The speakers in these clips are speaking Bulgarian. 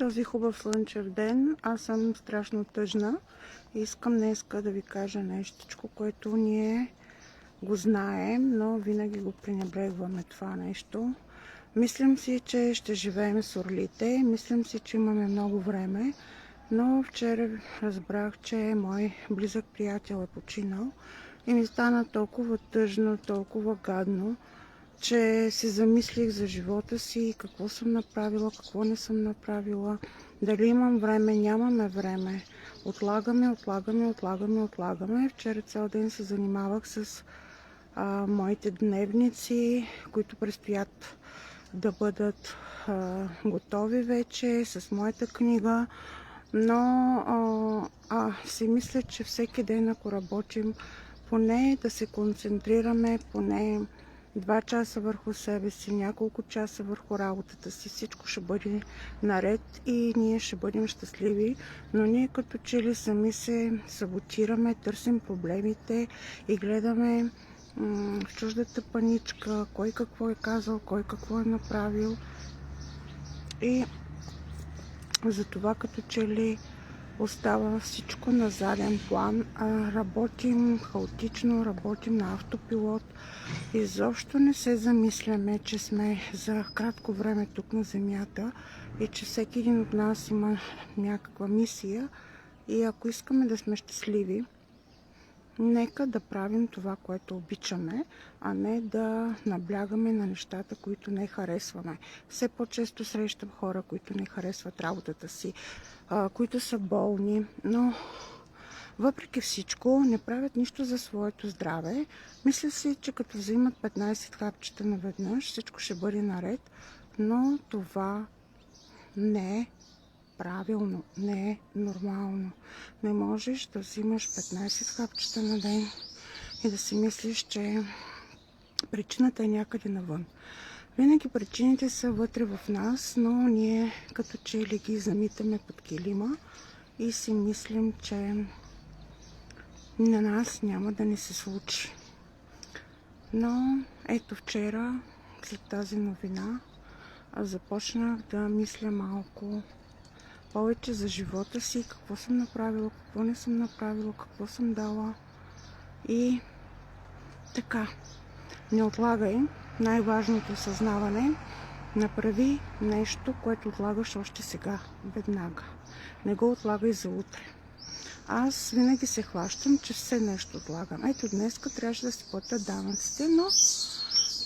този хубав слънчев ден. Аз съм страшно тъжна и искам днеска да ви кажа нещичко, което ние го знаем, но винаги го пренебрегваме това нещо. Мислим си, че ще живеем с орлите, мислим си, че имаме много време, но вчера разбрах, че мой близък приятел е починал и ми стана толкова тъжно, толкова гадно, че се замислих за живота си, какво съм направила, какво не съм направила, дали имам време, нямаме време. Отлагаме. Вчера цял ден се занимавах с моите дневници, които предстоят да бъдат готови вече, с моята книга, но си мисля, че всеки ден, ако работим, поне да се концентрираме, поне 2 часа върху себе си, няколко часа върху работата си, всичко ще бъде наред и ние ще бъдем щастливи, но ние като че ли сами се саботираме, търсим проблемите и гледаме в чуждата паничка, кой какво е казал, кой какво е направил, и затова като че ли остава всичко на заден план. Работим хаотично, работим на автопилот. Изобщо не се замисляме, че сме за кратко време тук на Земята и че всеки един от нас има някаква мисия. И ако искаме да сме щастливи, нека да правим това, което обичаме, а не да наблягаме на нещата, които не харесваме. Все по-често срещам хора, които не харесват работата си, които са болни, но въпреки всичко не правят нищо за своето здраве. Мисля си, че като взимат 15 хапчета наведнъж, всичко ще бъде наред, но това не е правилно, не е нормално. Не можеш да взимаш 15 хапчета на ден и да си мислиш, че причината е някъде навън. Винаги причините са вътре в нас, но ние като че ли ги замитаме под килима и си мислим, че на нас няма да ни се случи. Но ето вчера, след тази новина, започнах да мисля малко повече за живота си, какво съм направила, какво не съм направила, какво съм дала. И така, не отлагай. Най-важното съзнаване: направи нещо, което отлагаш още сега, веднага. Не го отлагай за утре. Аз винаги се хващам, че все нещо отлагам. Ето днеска трябваше да си платя данъците, но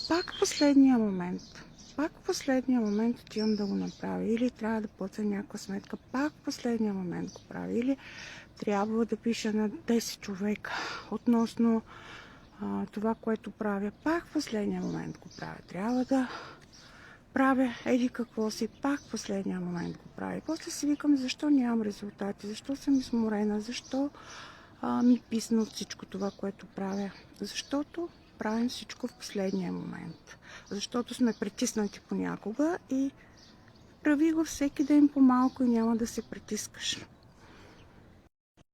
пак в последния момент отивам да го направя. Или трябва да платя някаква сметка, пак в последния момент го правя. Или трябва да пиша на 10 човека относно това, което правя, пак в последния момент го правя. Трябва да правя еди какво си, пак в последния момент го правя. И после си викам, защо нямам резултати, защо съм изморена, защо ми писна от всичко това, което правя. Защото правим всичко в последния момент. Защото сме притиснати понякога и прави го всеки ден по-малко и няма да се притискаш.